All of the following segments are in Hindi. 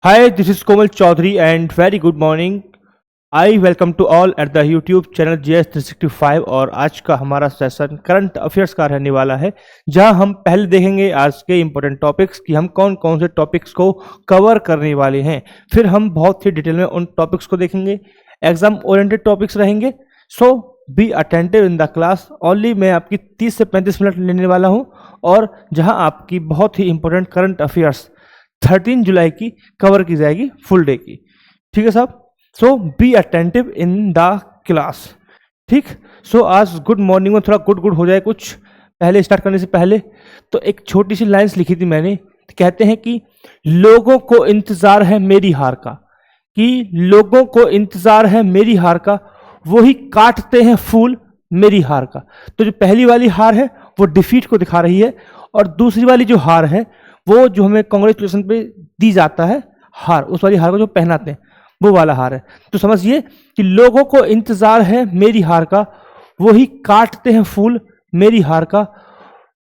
Hi, this is Komal Chaudhary and very good morning. I welcome to all at the YouTube channel GS365 और आज का हमारा सेशन करंट अफेयर्स का रहने वाला है, जहां हम पहले देखेंगे आज के इंपॉर्टेंट टॉपिक्स कि हम कौन कौन से टॉपिक्स को कवर करने वाले हैं। फिर हम बहुत ही डिटेल में उन टॉपिक्स को देखेंगे। एग्जाम ओरिएंटेड टॉपिक्स रहेंगे, so be attentive in the class only. मैं आपकी 30 से 35 मिनट लेने वाला हूं और जहां आपकी बहुत ही इंपॉर्टेंट करंट अफेयर्स 13 जुलाई की कवर की जाएगी फुल डे की। ठीक है साहब, so be attentive in the class. ठीक, सो आज गुड मॉर्निंग में थोड़ा गुड हो जाए कुछ पहले स्टार्ट करने से पहले। तो एक छोटी सी लाइन्स लिखी थी मैंने, कहते हैं कि लोगों को इंतजार है मेरी हार का, कि लोगों को इंतजार है मेरी हार का, वही काटते हैं फूल मेरी हार का। तो जो पहली वाली हार है वो डिफीट को दिखा रही है, और दूसरी वाली जो हार है वो जो हमें कांग्रेचुलेशन पे दी जाता है हार, उस वाली हार को जो पहनाते हैं वो वाला हार है। तो समझिए कि लोगों को इंतजार है मेरी हार का, वही काटते हैं फूल मेरी हार का,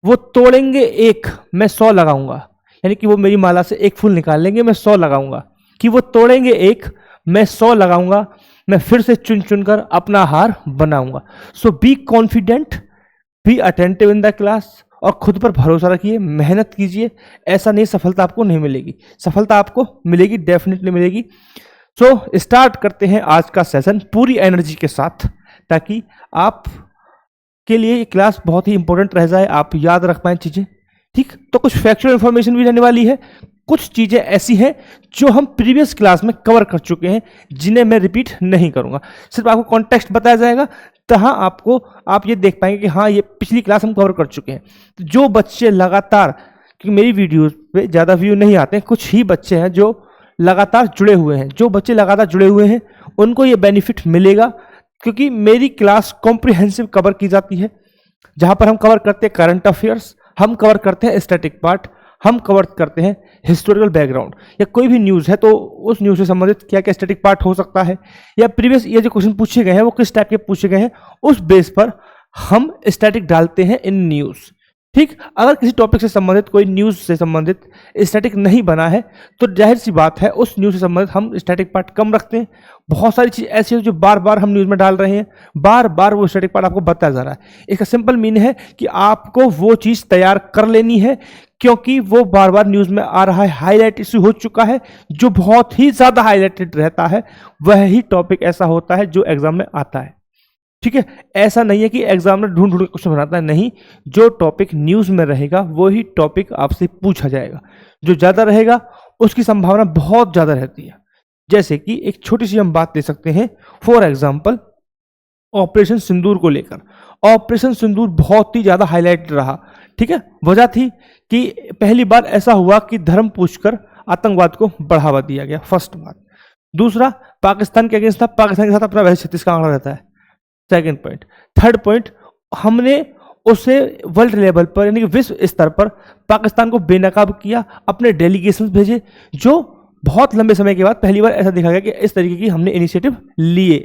वो तोड़ेंगे एक मैं 100 लगाऊंगा। यानी कि वो मेरी माला से एक फूल निकाल लेंगे, मैं 100 लगाऊंगा। कि वो तोड़ेंगे एक मैं 100 लगाऊंगा, मैं फिर से चुन चुन कर अपना हार बनाऊंगा। So be confident, be attentive in the class, और खुद पर भरोसा रखिए, मेहनत कीजिए। ऐसा नहीं सफलता आपको नहीं मिलेगी, सफलता आपको मिलेगी, डेफिनेटली मिलेगी। सो स्टार्ट करते हैं आज का सेशन पूरी एनर्जी के साथ, ताकि आप के लिए ये क्लास बहुत ही इंपॉर्टेंट रह जाए, आप याद रख पाएं चीजें। ठीक, तो कुछ फैक्चुअल इंफॉर्मेशन भी रहने वाली है, कुछ चीजें ऐसी हैं जो हम प्रीवियस क्लास में कवर कर चुके हैं, जिन्हें मैं रिपीट नहीं करूंगा। सिर्फ आपको कॉन्टेक्स्ट बताया जाएगा, तहाँ आपको आप ये देख पाएंगे कि हाँ ये पिछली क्लास हम कवर कर चुके हैं। तो जो बच्चे लगातार, क्योंकि मेरी वीडियोस पे ज़्यादा व्यू नहीं आते हैं, कुछ ही बच्चे हैं जो लगातार जुड़े हुए हैं, जो बच्चे लगातार जुड़े हुए हैं उनको ये बेनिफिट मिलेगा, क्योंकि मेरी क्लास कॉम्प्रिहेंसिव कवर की जाती है, जहाँ पर हम कवर करते हैं करंट अफेयर्स, हम कवर करते हैं स्टैटिक पार्ट, हम कवर करते हैं हिस्टोरिकल बैकग्राउंड, या कोई भी न्यूज़ है तो उस न्यूज़ से संबंधित क्या क्या स्टैटिक पार्ट हो सकता है, या प्रीवियस ये जो क्वेश्चन पूछे गए हैं वो किस टाइप के पूछे गए हैं, उस बेस पर हम स्टैटिक डालते हैं इन न्यूज़। ठीक, अगर किसी टॉपिक से संबंधित, कोई न्यूज़ से संबंधित स्टैटिक नहीं बना है तो जाहिर सी बात है उस न्यूज़ से संबंधित हम स्टैटिक पार्ट कम रखते हैं। बहुत सारी चीज़ ऐसी है जो बार बार हम न्यूज़ में डाल रहे हैं, बार बार वो स्टैटिक पार्ट आपको बताया जा रहा है। इसका सिंपल मीन है कि आपको वो चीज़ तैयार कर लेनी है, क्योंकि वो बार बार न्यूज़ में आ रहा है, हाईलाइट इशू हो चुका है, जो बहुत ही ज़्यादा हाईलाइटेड रहता है, वह ही टॉपिक ऐसा होता है जो एग्जाम में आता है। ठीक है, ऐसा नहीं है कि एग्जामिनर ढूंढ ढूंढ के क्वेश्चन बनाता है, नहीं, जो टॉपिक न्यूज़ में रहेगा वही टॉपिक आपसे पूछा जाएगा। जो ज़्यादा रहेगा उसकी संभावना बहुत ज़्यादा रहती है। जैसे कि एक छोटी सी हम बात ले सकते हैं, फॉर एग्जाम्पल ऑपरेशन सिंदूर को लेकर। ऑपरेशन सिंदूर बहुत ही ज़्यादा हाईलाइट रहा। ठीक है, वजह थी कि पहली बार ऐसा हुआ कि धर्म पूछकर आतंकवाद को बढ़ावा दिया गया, फर्स्ट बात। दूसरा, पाकिस्तान के अगेंस्ट था, पाकिस्तान के साथ अपना वैसे 36 का आंकड़ा रहता है, सेकेंड पॉइंट। थर्ड पॉइंट, हमने उसे वर्ल्ड लेवल पर यानी कि विश्व स्तर पर पाकिस्तान को बेनकाब किया, अपने डेलीगेशन भेजे, जो बहुत लंबे समय के बाद पहली बार ऐसा देखा गया कि इस तरीके की हमने इनिशिएटिव लिए।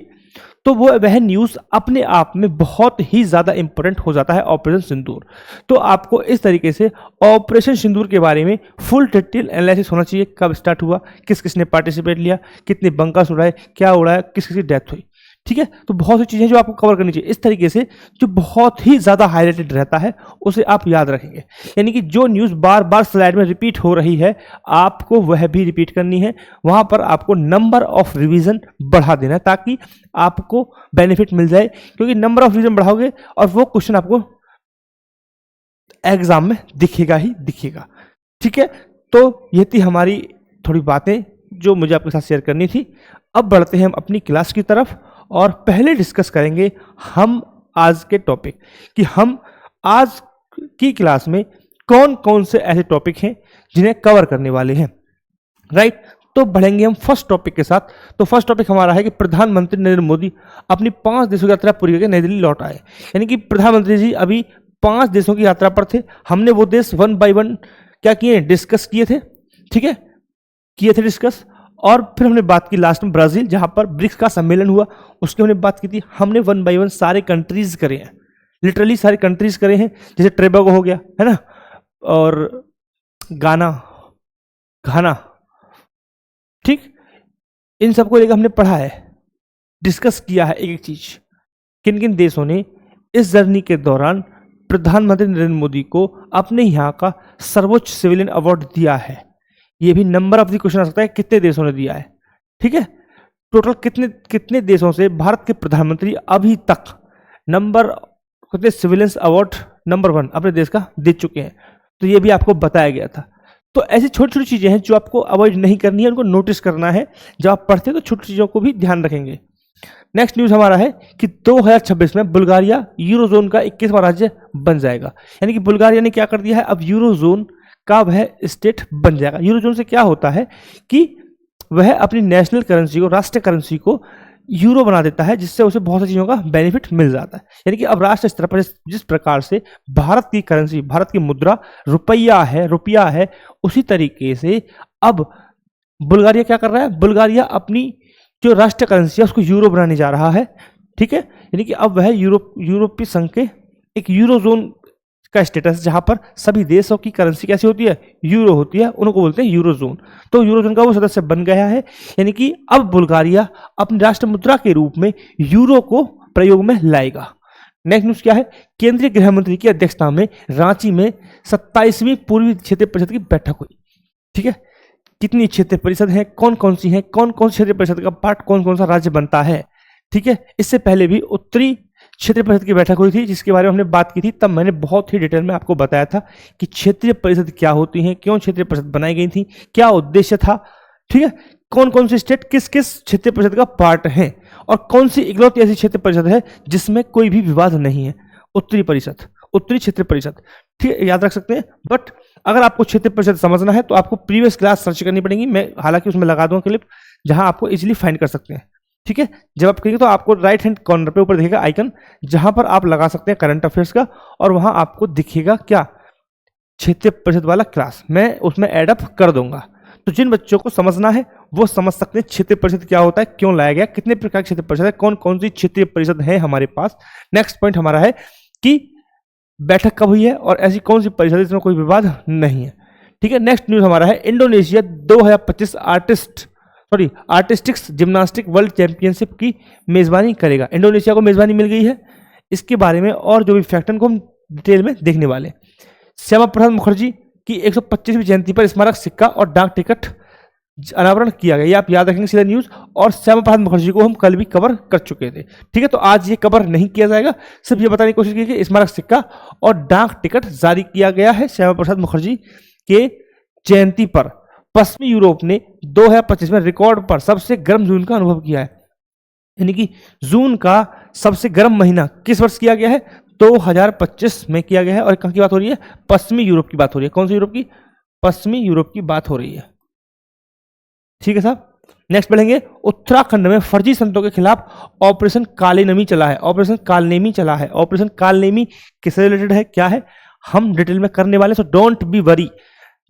तो वो वह न्यूज़ अपने आप में बहुत ही ज़्यादा इंपॉर्टेंट हो जाता है ऑपरेशन सिंदूर। तो आपको इस तरीके से ऑपरेशन सिंदूर के बारे में फुल डिटेल एनालिसिस होना चाहिए, कब स्टार्ट हुआ, किस किसने पार्टिसिपेट लिया, कितने बंकर्स उड़ाए, क्या उड़ाया, किस किस की डेथ हुई। ठीक है, तो बहुत सी चीज़ें जो आपको कवर करनी चाहिए। इस तरीके से जो बहुत ही ज़्यादा हाईलाइटेड रहता है उसे आप याद रखेंगे, यानी कि जो न्यूज़ बार बार स्लाइड में रिपीट हो रही है आपको वह भी रिपीट करनी है। वहाँ पर आपको नंबर ऑफ रिवीजन बढ़ा देना है, ताकि आपको बेनिफिट मिल जाए, क्योंकि नंबर ऑफ रिवीजन बढ़ाओगे और वो क्वेश्चन आपको एग्जाम में दिखेगा ही दिखेगा। ठीक है, तो ये थी हमारी थोड़ी बातें जो मुझे आपके साथ शेयर करनी थी। अब बढ़ते हैं हम अपनी क्लास की तरफ, और पहले डिस्कस करेंगे हम आज के टॉपिक, कि हम आज की क्लास में कौन कौन से ऐसे टॉपिक हैं जिन्हें कवर करने वाले हैं। राइट, तो बढ़ेंगे हम फर्स्ट टॉपिक के साथ। तो फर्स्ट टॉपिक हमारा है कि प्रधानमंत्री नरेंद्र मोदी अपनी 5 देशों की यात्रा पूरी करके नई दिल्ली लौट आए। यानी कि प्रधानमंत्री जी अभी 5 देशों की यात्रा पर थे। हमने वो देश वन बाय वन क्या किए, डिस्कस किए थे। ठीक है, किए थे डिस्कस, और फिर हमने बात की लास्ट में ब्राजील, जहां पर ब्रिक्स का सम्मेलन हुआ, उसकी हमने बात की थी। हमने वन बाय वन सारे कंट्रीज करे हैं, लिटरली सारे कंट्रीज करे हैं, जैसे ट्रेबोगो हो गया है ना, और गाना, घाना, ठीक, इन सबको लेकर हमने पढ़ा है, डिस्कस किया है एक एक चीज। किन किन देशों ने इस जर्नी के दौरान प्रधानमंत्री नरेंद्र मोदी को अपने यहाँ का सर्वोच्च सिविलियन अवार्ड दिया है। ये भी नंबर ऑफ द क्वेश्चन आ सकता है, कितने देशों ने दिया है। ठीक है, टोटल कितने कितने देशों से भारत के प्रधानमंत्री अभी तक नंबर कितने सिविलियंस अवार्ड नंबर 1 अपने देश का दे चुके हैं, तो ये भी आपको बताया गया था। तो ऐसी छोटी छोटी चीजें हैं जो आपको अवॉइड नहीं करनी है, उनको नोटिस करना है। जब आप पढ़ते हैं तो छोटी चीजों को भी ध्यान रखेंगे। नेक्स्ट न्यूज हमारा है कि 2026 में बुल्गारिया यूरोजोन का 21वां राज्य बन जाएगा। यानी कि बुल्गारिया ने क्या कर दिया है, अब यूरोजोन का वह स्टेट बन जाएगा। यूरोजोन से क्या होता है कि वह अपनी नेशनल करेंसी को, राष्ट्रीय करेंसी को यूरो बना देता है, जिससे उसे बहुत सी चीजों का बेनिफिट मिल जाता है। यानी कि अब राष्ट्र स्तर पर जिस प्रकार से भारत की करेंसी, भारत की मुद्रा रुपया है, उसी तरीके से अब बुल्गारिया क्या कर रहा है, बुल्गारिया अपनी जो राष्ट्रीय करेंसी है उसको यूरो बनाने जा रहा है। ठीक है, यानी कि अब वह यूरोपीय संघ के एक यूरोजोन का स्टेटस, जहां पर सभी देशों की करेंसी कैसी होती है, यूरो होती है, उनको बोलते हैं यूरोजोन। तो यूरोजोन का वो सदस्य बन गया है। यानी कि अब बुल्गारिया अपनी राष्ट्र मुद्रा के रूप में यूरो को प्रयोग में लाएगा। नेक्स्ट न्यूज क्या है, केंद्रीय गृह मंत्री की अध्यक्षता में रांची में 27वीं पूर्वी क्षेत्रीय परिषद की बैठक हुई। ठीक है, कितनी क्षेत्रीय परिषद है, कौन कौन सी है, कौन कौन सी क्षेत्रीय परिषद का पार्ट कौन कौन सा राज्य बनता है। ठीक है, इससे पहले भी उत्तरी क्षेत्रीय परिषद की बैठक हुई थी, जिसके बारे में हमने बात की थी। तब मैंने बहुत ही डिटेल में आपको बताया था कि क्षेत्रीय परिषद क्या होती हैं, क्यों क्षेत्रीय परिषद बनाई गई थी, क्या उद्देश्य था। ठीक है, कौन कौन सी स्टेट किस किस क्षेत्रीय परिषद का पार्ट है, और कौन सी इकलौती ऐसी क्षेत्रीय परिषद है जिसमें कोई भी विवाद नहीं है, उत्तरी क्षेत्रीय परिषद। ठीक है, याद रख सकते हैं। बट अगर आपको क्षेत्रीय परिषद समझना है तो आपको प्रीवियस क्लास सर्च करनी पड़ेगी। मैं हालांकि उसमें लगा दूंगा क्लिप, जहां आपको इजीली फाइंड कर सकते हैं। ठीक है, जब आप करेंगे तो आपको राइट हैंड कॉर्नर पे ऊपर दिखेगा आइकन, जहां पर आप लगा सकते हैं करंट अफेयर्स का, और वहां आपको दिखेगा क्या, क्षेत्रीय परिषद वाला क्लास। मैं उसमें एड अप कर दूंगा। तो जिन बच्चों को समझना है वो समझ सकते हैं क्षेत्रीय परिषद क्या होता है, क्यों लाया गया, कितने प्रकार की क्षेत्रीय परिषद है, कौन कौन सी क्षेत्रीय परिषद है हमारे पास। नेक्स्ट पॉइंट हमारा है कि बैठक कब हुई है और ऐसी कौन सी परिषद जिसमें कोई विवाद नहीं है। ठीक है, नेक्स्ट न्यूज हमारा है, Indonesia 2025 artistics gymnastic world championship की मेजबानी करेगा। इंडोनेशिया को मेजबानी मिल गई है। इसके बारे में और जो भी फैक्ट को हम डिटेल में देखने वाले। श्यामा प्रसाद मुखर्जी की 125वीं जयंती पर स्मारक सिक्का और डाक टिकट अनावरण किया गया। ये आप याद रखेंगे सीधा न्यूज। और श्यामा प्रसाद मुखर्जी को हम कल भी कवर कर चुके थे। ठीक है, तो आज ये कवर नहीं किया जाएगा, सिर्फ ये बताने की कोशिश की कि स्मारक सिक्का और डाक टिकट जारी किया गया है श्यामा प्रसाद मुखर्जी के जयंती पर। पश्चिमी यूरोप ने 2025 में रिकॉर्ड पर सबसे गर्म जून का अनुभव किया है। यानी कि जून का सबसे गर्म महीना किस वर्ष किया गया है, 2025 में किया गया है। और कहां की बात हो रही है, पश्चिमी यूरोप की बात हो रही है। कौन सी यूरोप की, पश्चिमी यूरोप की बात हो रही है। ठीक है साहब, नेक्स्ट बढ़ेंगे। उत्तराखंड में फर्जी संतों के खिलाफ ऑपरेशन कालनेमी चला है। ऑपरेशन कालनेमी किससे रिलेटेड है, क्या है, हम डिटेल में करने वाले। So don't be worry,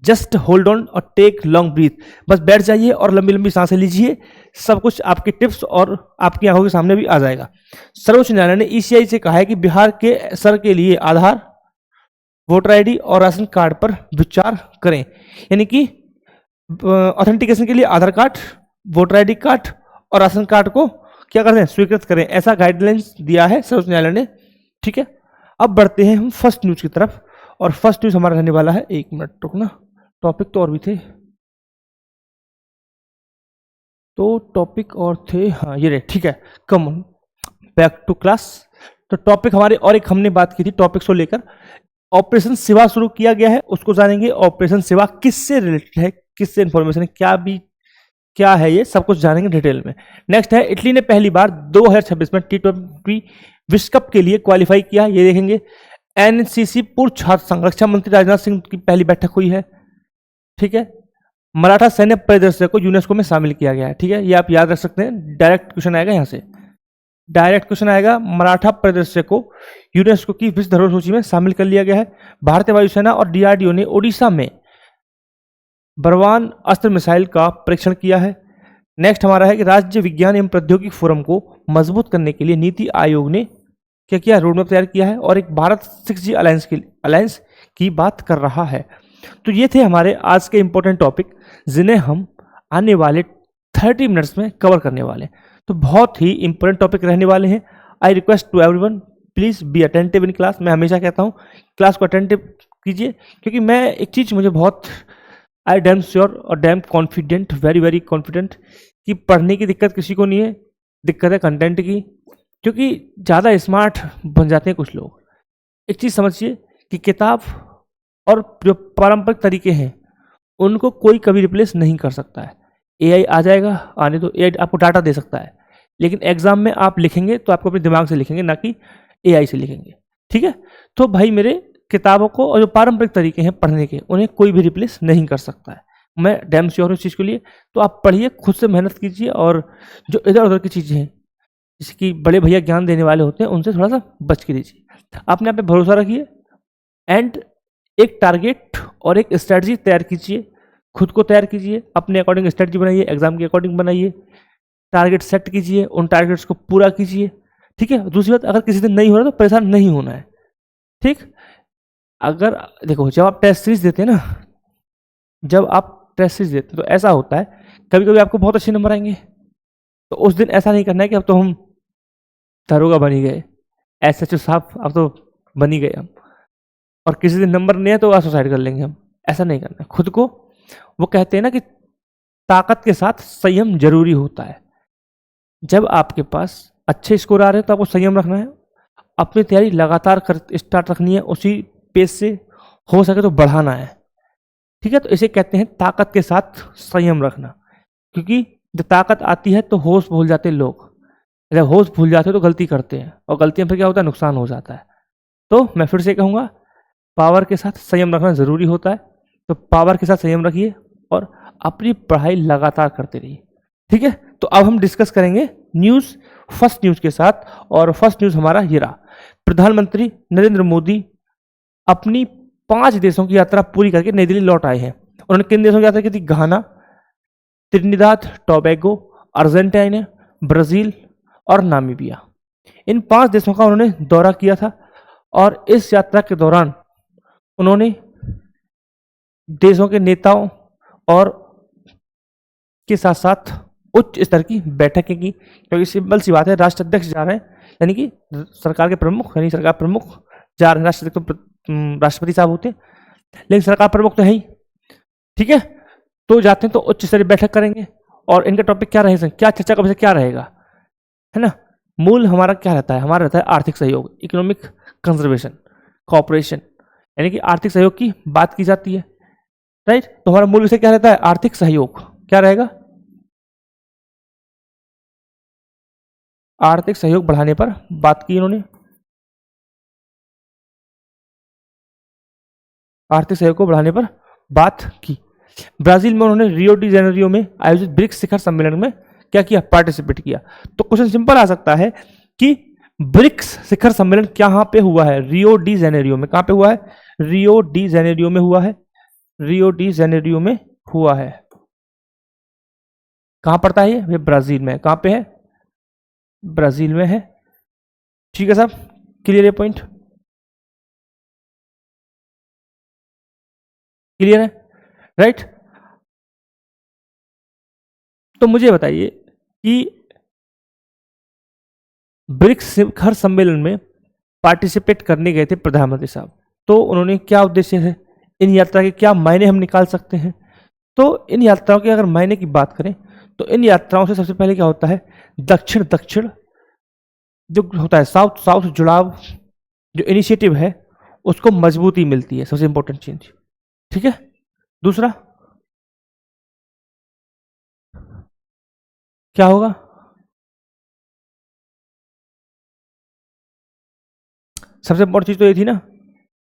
just hold on और टेक लॉन्ग ब्रीथ। बस बैठ जाइए और लंबी लंबी सांसें लीजिए, सब कुछ आपके टिप्स और आपकी आंखों के सामने भी आ जाएगा। सर्वोच्च न्यायालय ने ईसीआई से कहा है कि बिहार के सर के लिए आधार, वोटर आईडी और राशन कार्ड पर विचार करें। यानी कि ऑथेंटिकेशन के लिए आधार कार्ड, वोटर आईडी कार्ड और राशन कार्ड को क्या करते हैं, स्वीकृत करें। ऐसा गाइडलाइंस दिया है सर्वोच्च न्यायालय ने। ठीक है, अब बढ़ते हैं हम फर्स्ट न्यूज की तरफ। और फर्स्ट न्यूज हमारा रहने वाला है, एक मिनट रुकना, टॉपिक तो और भी थे, तो टॉपिक और थे, हाँ ये रहे। ठीक है, come on back to class. तो टॉपिक हमारे और एक हमने बात की थी टॉपिक्स को लेकर। ऑपरेशन शिवा शुरू किया गया है, उसको जानेंगे। ऑपरेशन शिवा किससे रिलेटेड है, किससे इंफॉर्मेशन है, क्या है, ये सब कुछ जानेंगे डिटेल में। नेक्स्ट है, इटली ने पहली बार 2026 में T20 विश्व कप के लिए क्वालिफाई किया, ये देखेंगे। एनसीसी पूर्व छात्र संघ, रक्षा मंत्री राजनाथ सिंह की पहली बैठक हुई है। ठीक है, मराठा सैन्य परिदृश्य को यूनेस्को में शामिल किया गया है। ठीक है, ये आप याद रख सकते हैं, डायरेक्ट क्वेश्चन आएगा, यहाँ से डायरेक्ट क्वेश्चन आएगा। मराठा परिदृश्य को यूनेस्को की विश्व धरोहर सूची में शामिल कर लिया गया है। भारतीय वायुसेना और डीआरडीओ ने ओडिशा में बरवान अस्त्र मिसाइल का परीक्षण किया है। नेक्स्ट हमारा है कि राज्य विज्ञान एवं प्रौद्योगिकी फोरम को मजबूत करने के लिए नीति आयोग ने क्या किया, रोडमैप तैयार किया है और एक भारत 6G अलायंस की बात कर रहा है। तो ये थे हमारे आज के इंपॉर्टेंट टॉपिक, जिन्हें हम आने वाले 30 मिनट्स में कवर करने वाले हैं। तो बहुत ही इंपॉर्टेंट टॉपिक रहने वाले हैं। I request to everyone please be attentive in class. मैं हमेशा कहता हूँ क्लास को अटेंटिव कीजिए, क्योंकि मैं एक चीज़ मुझे बहुत आई डैम श्योर और dam confident, very very confident कि पढ़ने की दिक्कत किसी को नहीं है, दिक्कत है कंटेंट की, क्योंकि ज़्यादा स्मार्ट बन जाते हैं कुछ लोग। एक चीज़ समझिए कि किताब और जो पारंपरिक तरीके हैं उनको कोई कभी रिप्लेस नहीं कर सकता है। एआई आ जाएगा, आने तो एआई आपको डाटा दे सकता है, लेकिन एग्जाम में आप लिखेंगे तो आपको अपने दिमाग से लिखेंगे, ना कि एआई से लिखेंगे। ठीक है, तो भाई मेरे किताबों को और जो पारंपरिक तरीके हैं पढ़ने के, उन्हें कोई भी रिप्लेस नहीं कर सकता है। मैं डैम श्योर हूँ इस चीज़ के लिए। तो आप पढ़िए, खुद से मेहनत कीजिए, और जो इधर उधर की चीज़ें हैं जैसे कि बड़े भैया ज्ञान देने वाले होते हैं उनसे थोड़ा सा बच के दीजिए। अपने आप पे भरोसा रखिए एंड एक टारगेट और एक स्ट्रेटजी तैयार कीजिए, खुद को तैयार कीजिए, अपने अकॉर्डिंग स्ट्रेटजी बनाइए, एग्जाम के अकॉर्डिंग बनाइए, टारगेट सेट कीजिए, उन टारगेट्स को पूरा कीजिए। ठीक है, दूसरी बात, अगर किसी दिन नहीं हो रहा तो परेशान नहीं होना है। ठीक, अगर देखो जब आप टेस्ट सीरीज देते हैं ना, जब आप टेस्ट सीरीज देते हैं तो ऐसा होता है कभी कभी आपको बहुत अच्छे नंबर आएंगे, तो उस दिन ऐसा नहीं करना है कि अब तो हम दरोगा बन ही गए, एसएचओ साहब अब तो बन ही गए हम, और किसी दिन नंबर नहीं है तो सुसाइड कर लेंगे हम। ऐसा नहीं करना है खुद को। वो कहते हैं ना कि ताकत के साथ संयम जरूरी होता है। जब आपके पास अच्छे स्कोर आ रहे हैं तो आपको संयम रखना है, अपनी तैयारी लगातार स्टार्ट रखनी है, उसी पेस से हो सके तो बढ़ाना है। ठीक है, तो इसे कहते हैं ताकत के साथ संयम रखना, क्योंकि जब ताकत आती है तो होश भूल जाते हैं लोग, जब होश भूल जाते हैं तो गलती करते हैं, और गलती में फिर क्या होता है, नुकसान हो जाता है। तो मैं फिर से कहूँगा, पावर के साथ संयम रखना ज़रूरी होता है। तो पावर के साथ संयम रखिए और अपनी पढ़ाई लगातार करते रहिए। ठीक है, तो अब हम डिस्कस करेंगे न्यूज़, फर्स्ट न्यूज़ के साथ। और फर्स्ट न्यूज़ हमारा ये रहा, प्रधानमंत्री नरेंद्र मोदी अपनी 5 देशों की यात्रा पूरी करके नई दिल्ली लौट आए हैं। उन्होंने किन देशों की यात्रा की थी? घाना, त्रिनिदाद टोबैगो, अर्जेंटीना, ब्राज़ील और नामीबिया। इन 5 देशों का उन्होंने दौरा किया था, और इस यात्रा के दौरान उन्होंने देशों के नेताओं और के साथ साथ उच्च स्तर की बैठकें की, क्योंकि सिंपल सी बात है, राष्ट्राध्यक्ष जा रहे हैं, यानी कि सरकार के प्रमुख, यानी सरकार प्रमुख जा रहे हैं। राष्ट्राध्यक्ष तो राष्ट्रपति साहब होते हैं, लेकिन सरकार प्रमुख तो है ही। ठीक है, तो जाते हैं तो उच्च स्तरीय बैठक करेंगे, और इनका टॉपिक क्या रहेगा, क्या चर्चा का विषय क्या रहेगा, है ना? मूल हमारा क्या रहता है? हमारा रहता है आर्थिक सहयोग, इकोनॉमिक कंजर्वेशन, कॉपरेशन, यानी कि आर्थिक सहयोग की बात की जाती है, राइट? तो हमारा मूल विषय क्या रहता है? आर्थिक सहयोग। क्या रहेगा? आर्थिक सहयोग बढ़ाने पर बात की इन्होंने, आर्थिक सहयोग को बढ़ाने पर बात की। ब्राजील में उन्होंने रियो डी जेनेरियो में आयोजित ब्रिक्स शिखर सम्मेलन में क्या किया? पार्टिसिपेट किया। तो क्वेश्चन सिंपल आ सकता है कि ब्रिक्स शिखर सम्मेलन कहां पे हुआ है? रियो डी जेनेरियो में। कहां पे हुआ है? रियो डी जेनेरियो में हुआ है। रियो डी जेनेरियो में हुआ है। कहां पड़ता है ये? ब्राजील में। कहां पे है? ब्राजील में है। ठीक है साहब, क्लियर है? पॉइंट क्लियर है, राइट? तो मुझे बताइए कि ब्रिक्स शिखर सम्मेलन में पार्टिसिपेट करने गए थे प्रधानमंत्री साहब, तो उन्होंने क्या उद्देश्य है, इन यात्रा के क्या मायने हम निकाल सकते हैं? तो इन यात्राओं के अगर मायने की बात करें तो इन यात्राओं से सबसे पहले क्या होता है, दक्षिण दक्षिण जो होता है, साउथ साउथ जुड़ाव जो इनिशिएटिव है उसको मजबूती मिलती है, सबसे इंपॉर्टेंट चीज। ठीक है, दूसरा क्या होगा? सबसे इंपॉर्टेंट चीज तो ये थी ना,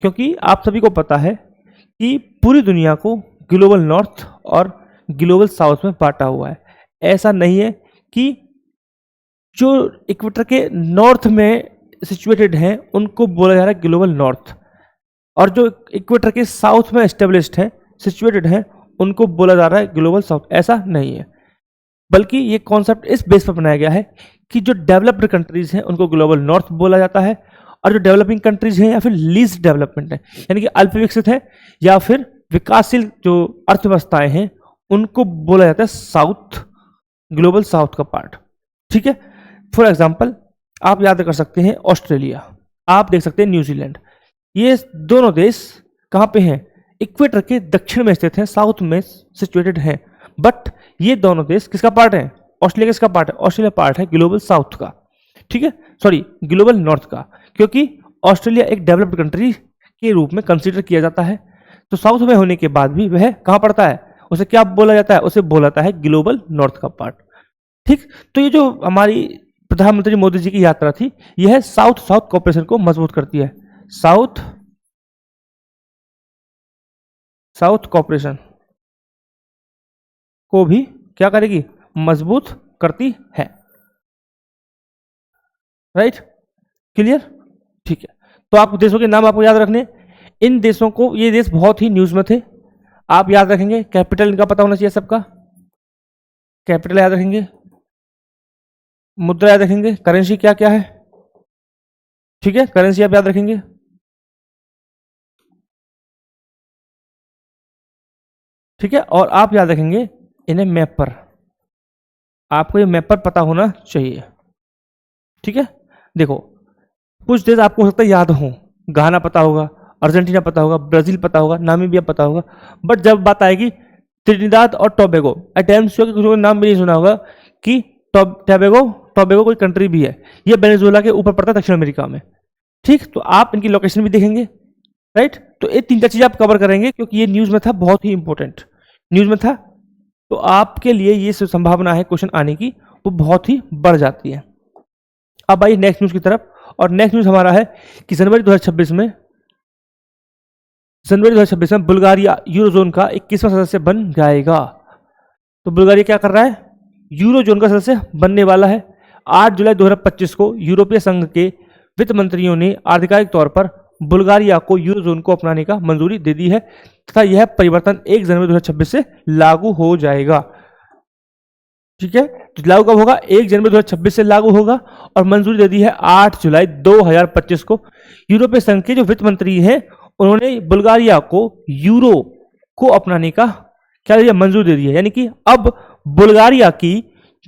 क्योंकि आप सभी को पता है कि पूरी दुनिया को ग्लोबल नॉर्थ और ग्लोबल साउथ में बांटा हुआ है। ऐसा नहीं है कि जो इक्वेटर के नॉर्थ में सिचुएटेड हैं उनको बोला जा रहा है ग्लोबल नॉर्थ, और जो इक्वेटर के साउथ में एस्टेब्लिश्ड हैं, सिचुएटेड हैं, उनको बोला जा रहा है ग्लोबल साउथ। ऐसा नहीं है, बल्कि ये कॉन्सेप्ट इस बेस पर बनाया गया है कि जो डेवलप्ड कंट्रीज हैं उनको ग्लोबल नॉर्थ बोला जाता है, और जो डेवलपिंग कंट्रीज हैं या फिर लीस्ट डेवलपमेंट है, यानी कि अल्प विकसित है या फिर विकासशील जो अर्थव्यवस्थाएं हैं, उनको बोला जाता है साउथ ग्लोबल साउथ का पार्ट। ठीक है, फॉर एग्जाम्पल आप याद कर सकते हैं ऑस्ट्रेलिया, आप देख सकते हैं न्यूजीलैंड, ये दोनों देश कहाँ पे हैं? इक्वेटर के दक्षिण में स्थित हैं, साउथ में सिचुएटेड हैं। बट ये दोनों देश किसका पार्ट है? ऑस्ट्रेलिया किसका पार्ट है? ऑस्ट्रेलिया पार्ट है ग्लोबल साउथ का। ठीक है, सॉरी ग्लोबल नॉर्थ का, क्योंकि ऑस्ट्रेलिया एक डेवलप्ड कंट्री के रूप में कंसीडर किया जाता है। तो साउथ में होने के बाद भी वह कहाँ पड़ता है? उसे क्या बोला जाता है? उसे बोला जाता है ग्लोबल नॉर्थ का पार्ट। ठीक, तो ये जो हमारी प्रधानमंत्री मोदी जी की यात्रा थी, यह साउथ साउथ कोऑपरेशन को मजबूत करती है। साउथ साउथ कोऑपरेशन को भी क्या करेगी? मजबूत करती है। Right, clear? ठीक है, तो आप देशों के नाम आपको याद रखने, इन देशों को, ये देश बहुत ही न्यूज में थे, आप याद रखेंगे। कैपिटल इनका पता होना चाहिए सबका, कैपिटल याद रखेंगे, मुद्रा याद रखेंगे, करेंसी क्या क्या है। ठीक है, करेंसी आप याद रखेंगे। ठीक है, और आप याद रखेंगे इन्हें मैप पर, आपको ये मैप पर पता होना चाहिए। ठीक है, देखो कुछ देश आपको हो सकता है याद हो, घाना पता होगा, अर्जेंटीना पता होगा, ब्राजील पता होगा, नामीबिया पता होगा, बट जब बात आएगी त्रिनिदाद और टोबैगो, अटेम्प्ट के कुछ नाम भी नहीं सुना होगा कि टोबैगो कोई कंट्री भी है, ये वेनेजुएला के ऊपर पड़ता है दक्षिण अमेरिका में। ठीक, तो आप इनकी लोकेशन भी देखेंगे। राइट, तो ये तीन चार चीज आप कवर करेंगे क्योंकि ये न्यूज में था, बहुत ही इंपॉर्टेंट न्यूज में था, तो आपके लिए ये संभावना है क्वेश्चन आने की वो बहुत ही बढ़ जाती है। अब आइए नेक्स्ट न्यूज की तरफ, और नेक्स्ट न्यूज हमारा है कि जनवरी 2026 में बुल्गारिया यूरोजोन का 21वां सदस्य बन जाएगा। तो बुल्गारिया क्या कर रहा है? यूरोजोन का सदस्य बनने वाला है। 8 जुलाई 2025 को यूरोपीय संघ के वित्त मंत्रियों ने आधिकारिक तौर पर बुल्गारिया को यूरोजोन को अपनाने का मंजूरी दे दी है तथा यह परिवर्तन 1 जनवरी 2026 से लागू हो जाएगा। ठीक है, तो लागू कब होगा? 1 जनवरी 2026 से लागू होगा, और मंजूरी दे दी है 8 जुलाई 2025 को। यूरोपीय संघ के जो वित्त मंत्री हैं उन्होंने बुल्गारिया को यूरो को अपनाने का क्या दिया? मंजूरी दे दी है। यानी कि अब बुल्गारिया की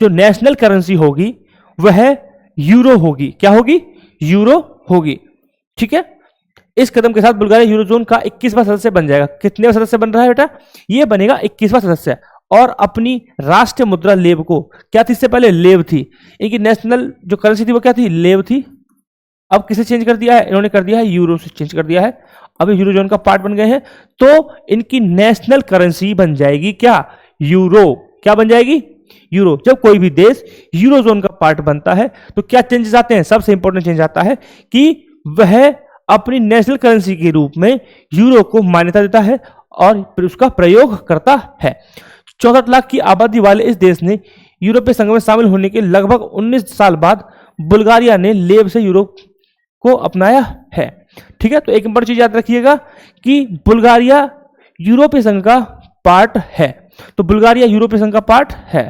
जो नेशनल करेंसी होगी वह यूरो होगी। क्या होगी? यूरो होगी। ठीक है, इस कदम के साथ बुल्गारिया यूरोजोन का 21वां सदस्य बन जाएगा। कितने सदस्य बन रहा है बेटा? ये बनेगा 21वां सदस्य, और अपनी राष्ट्रीय मुद्रा लेव को, क्या थी इससे पहले? लेव थी। इनकी नेशनल जो करेंसी थी वो क्या थी? लेव थी। अब किसे चेंज कर दिया है? इन्होंने कर दिया है यूरो से चेंज कर दिया है। अब यूरोजोन का पार्ट बन गए हैं, तो इनकी नेशनल करेंसी बन जाएगी क्या? यूरो। क्या बन जाएगी? यूरो। जब कोई भी देश यूरोजोन का पार्ट बनता है तो क्या चेंजेस आते हैं? सबसे इंपॉर्टेंट चेंज आता है कि वह अपनी नेशनल करेंसी के रूप में यूरो को मान्यता देता है और फिर उसका प्रयोग करता है। 64 लाख की आबादी वाले इस देश ने यूरोपीय संघ में शामिल होने के लगभग 19 साल बाद बुल्गारिया ने लेव से यूरो को अपनाया है। ठीक है, तो एक इंपॉर्टेंट चीज याद रखिएगा कि बुल्गारिया यूरोपीय संघ का पार्ट है। तो बुल्गारिया यूरोपीय संघ का पार्ट है।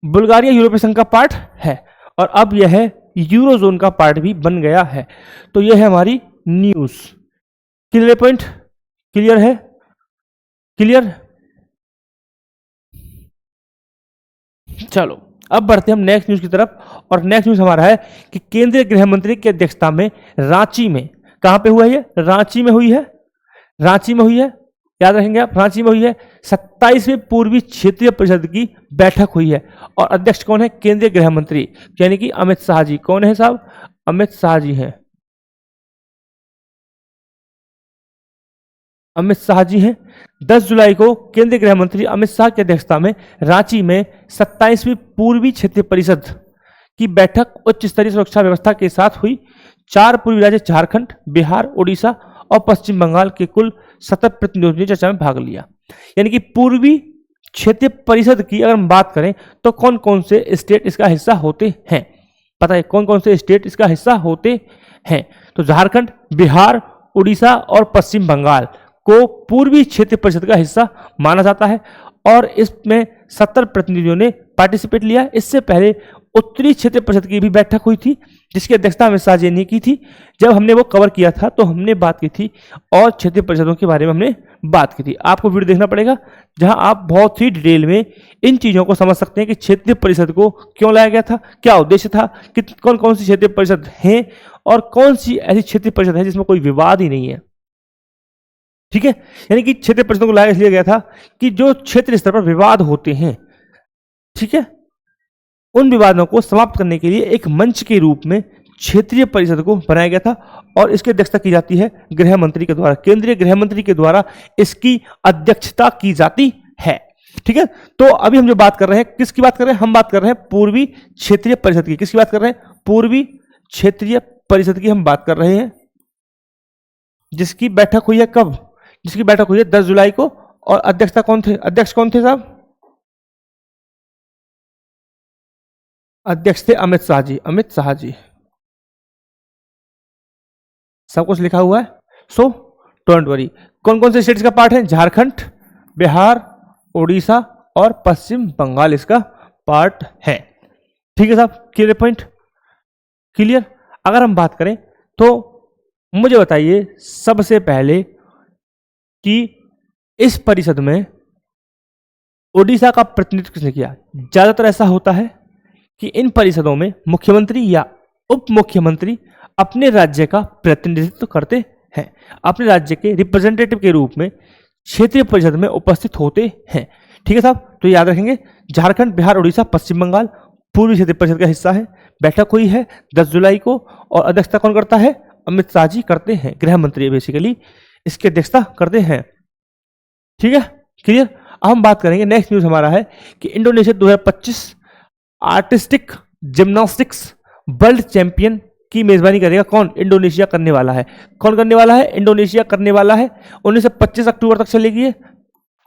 बुल्गारिया यूरोपीय संघ का पार्ट है, और अब यह यूरोजोन का पार्ट भी बन गया है। तो यह है हमारी न्यूज। Clear point? क्लियर है? क्लियर? चलो अब बढ़ते हैं हम नेक्स्ट न्यूज की तरफ, और नेक्स्ट न्यूज हमारा है कि केंद्रीय गृह मंत्री की अध्यक्षता में रांची में, कहां पे हुआ है ये? रांची में हुई है। रांची में हुई है, याद रखेंगे आप, रांची में हुई है 27वीं पूर्वी क्षेत्रीय परिषद की बैठक हुई है, और अध्यक्ष कौन है? केंद्रीय गृह मंत्री, यानी कि अमित शाह जी। कौन है साहब? अमित शाह जी हैं। अमित शाह जी हैं। 10 जुलाई को केंद्रीय गृह मंत्री अमित शाह की अध्यक्षता में रांची में 27वीं पूर्वी क्षेत्रीय परिषद की बैठक उच्च स्तरीय सुरक्षा व्यवस्था के साथ हुई। 4 पूर्वी राज्य झारखंड, बिहार, उड़ीसा और पश्चिम बंगाल के कुल 17 प्रतिनिधियों ने चर्चा में भाग लिया। यानी कि पूर्वी क्षेत्रीय परिषद की अगर हम बात करें तो कौन कौन से स्टेट इसका हिस्सा होते हैं? पता है कौन कौन से स्टेट इसका हिस्सा होते हैं? तो झारखंड, बिहार, उड़ीसा और पश्चिम बंगाल को पूर्वी क्षेत्रीय परिषद का हिस्सा माना जाता है, और इसमें 70 प्रतिनिधियों ने पार्टिसिपेट लिया। इससे पहले उत्तरी क्षेत्रीय परिषद की भी बैठक हुई थी, जिसकी अध्यक्षता अमित शाह जी ने की थी। जब हमने वो कवर किया था तो हमने बात की थी और क्षेत्रीय परिषदों के बारे में हमने बात की थी। आपको वीडियो देखना पड़ेगा जहां आप बहुत ही डिटेल में इन चीजों को समझ सकते हैं कि क्षेत्रीय परिषद को क्यों लाया गया था, क्या उद्देश्य था, कि कौन कौन सी क्षेत्रीय परिषद हैं और कौन सी ऐसी क्षेत्रीय परिषद है जिसमें कोई विवाद ही नहीं है। ठीक है, यानी कि क्षेत्रीय परिषदों को लाया इसलिए गया था कि जो क्षेत्र स्तर पर विवाद होते हैं, ठीक है, उन विवादों को समाप्त करने के लिए एक मंच के रूप में क्षेत्रीय परिषद को बनाया गया था और इसकी अध्यक्षता की जाती है गृह मंत्री के द्वारा, केंद्रीय गृह मंत्री के द्वारा इसकी अध्यक्षता की जाती है। ठीक है, तो अभी हम जो बात कर रहे हैं, किसकी बात कर रहे हैं, हम बात कर रहे हैं पूर्वी क्षेत्रीय परिषद की। किसकी बात कर रहे हैं, पूर्वी क्षेत्रीय परिषद की हम बात कर रहे हैं, जिसकी बैठक हुई है कब, जिसकी बैठक हुई है 10 जुलाई को। और अध्यक्षता कौन थे, अध्यक्ष कौन थे साहब, अध्यक्ष थे अमित शाह जी, अमित शाह जी, सब कुछ लिखा हुआ है। So don't worry. कौन कौन से स्टेट्स का पार्ट है, झारखंड, बिहार, उड़ीसा और पश्चिम बंगाल इसका पार्ट है। ठीक है साहब, क्लियर पॉइंट, क्लियर। अगर हम बात करें तो मुझे बताइए सबसे पहले कि इस परिषद में उड़ीसा का प्रतिनिधित्व किसने किया। ज्यादातर ऐसा होता है कि इन परिषदों में मुख्यमंत्री या उप मुख्यमंत्री अपने राज्य का प्रतिनिधित्व करते हैं, अपने राज्य के रिप्रेजेंटेटिव के रूप में क्षेत्रीय परिषद में उपस्थित होते हैं। ठीक है साहब, तो याद रखेंगे झारखंड, बिहार, उड़ीसा, पश्चिम बंगाल पूर्वी क्षेत्रीय परिषद का हिस्सा है। बैठक हुई है 10 जुलाई को और अध्यक्षता कौन करता है, अमित शाह जी करते हैं, गृह मंत्री बेसिकली इसकी अध्यक्षता करते हैं। ठीक है, क्लियर। अब हम बात करेंगे, नेक्स्ट न्यूज हमारा है कि Indonesia 2025 artistic gymnastics world champion की मेजबानी करेगा। कौन, इंडोनेशिया करने वाला है। कौन करने वाला है, इंडोनेशिया करने वाला है। 19 से 25 अक्टूबर तक चलेगी है।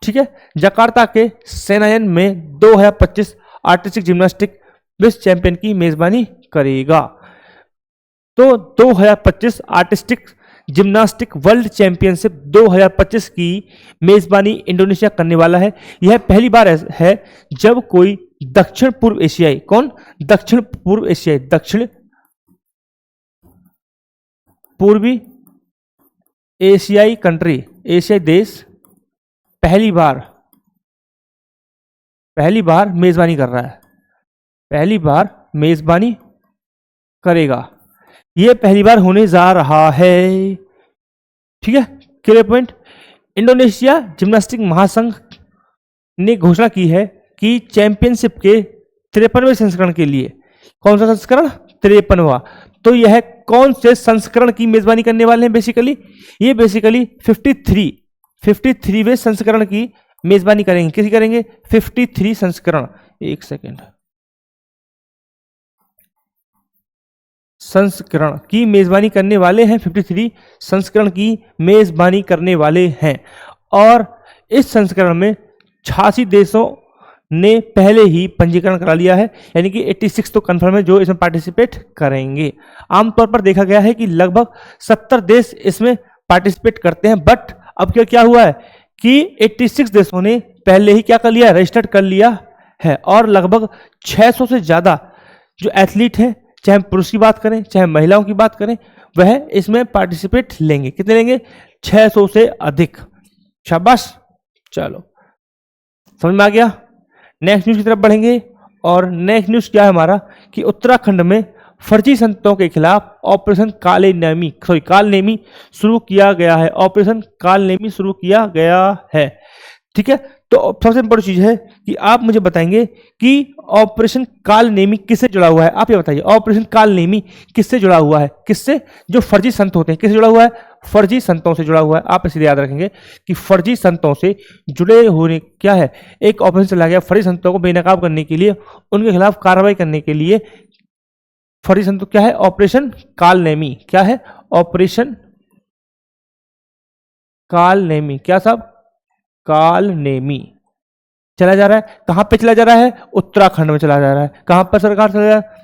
ठीक है, जकार्ता के सेनायन में 2025 आर्टिस्टिक जिम्नास्टिक विश्व चैंपियन की मेजबानी करेगा। तो 2025 आर्टिस्टिक जिम्नास्टिक वर्ल्ड चैंपियनशिप 2025 की मेजबानी इंडोनेशिया करने वाला है। यह पहली बार है जब कोई दक्षिण पूर्व एशियाई, कौन, दक्षिण पूर्व एशियाई, दक्षिण पूर्वी एशियाई कंट्री, एशियाई देश पहली बार मेजबानी कर रहा है, पहली बार मेजबानी करेगा। यह पहली बार होने जा रहा है। ठीक है, क्लियर पॉइंट। इंडोनेशिया जिम्नास्टिक महासंघ ने घोषणा की है कि चैंपियनशिप के 53वें संस्करण के लिए, कौन सा संस्करण, 53वां, तो यह कौन से संस्करण की मेजबानी करने वाले हैं, बेसिकली ये बेसिकली 53वें संस्करण की मेजबानी करेंगे। किसी करेंगे, 53 संस्करण, एक सेकेंड, संस्करण की मेजबानी करने वाले हैं, 53 संस्करण की मेजबानी करने वाले हैं। और इस संस्करण में 86 देशों ने पहले ही पंजीकरण करा लिया है, यानी कि 86 तो कंफर्म है जो इसमें पार्टिसिपेट करेंगे। आमतौर पर देखा गया है कि लगभग 70 देश इसमें पार्टिसिपेट करते हैं, बट अब क्या हुआ है कि 86 देशों ने पहले ही क्या कर लिया, रजिस्टर्ड कर लिया है। और लगभग 600 से ज्यादा जो एथलीट हैं, चाहे पुरुष की बात करें चाहे महिलाओं की बात करें, वह इसमें पार्टिसिपेट लेंगे। कितने लेंगे, 600 से अधिक। शाबाश, चलो समझ में आ गया। नेक्स्ट न्यूज की तरफ बढ़ेंगे और नेक्स्ट न्यूज क्या है हमारा कि उत्तराखंड में फर्जी संतों के खिलाफ ऑपरेशन कालनेमी शुरू किया गया है। ऑपरेशन कालनेमी शुरू किया गया है। ठीक है, तो सबसे इंपॉर्टेंट चीज है कि आप मुझे बताएंगे कि ऑपरेशन कालनेमी किससे जुड़ा हुआ है। आप ये बताइए, ऑपरेशन कालनेमी किससे जुड़ा हुआ है, किससे, जो फर्जी संत होते हैं, किससे जुड़ा हुआ है, फर्जी संतों से जुड़ा हुआ है। आप इसे याद रखेंगे कि फर्जी संतों से जुड़े होने, क्या है, एक ऑपरेशन चला गया फर्जी संतों को बेनकाब करने के लिए, उनके खिलाफ कार्रवाई करने के लिए। फर्जी संतों क्या है, ऑपरेशन कालनेमी, क्या है, ऑपरेशन कालनेमी, क्या साहब, कालनेमी चला जा रहा है। कहां पे चला जा रहा है, उत्तराखंड में चला जा रहा है। कहां पर सरकार चला जा रहा है,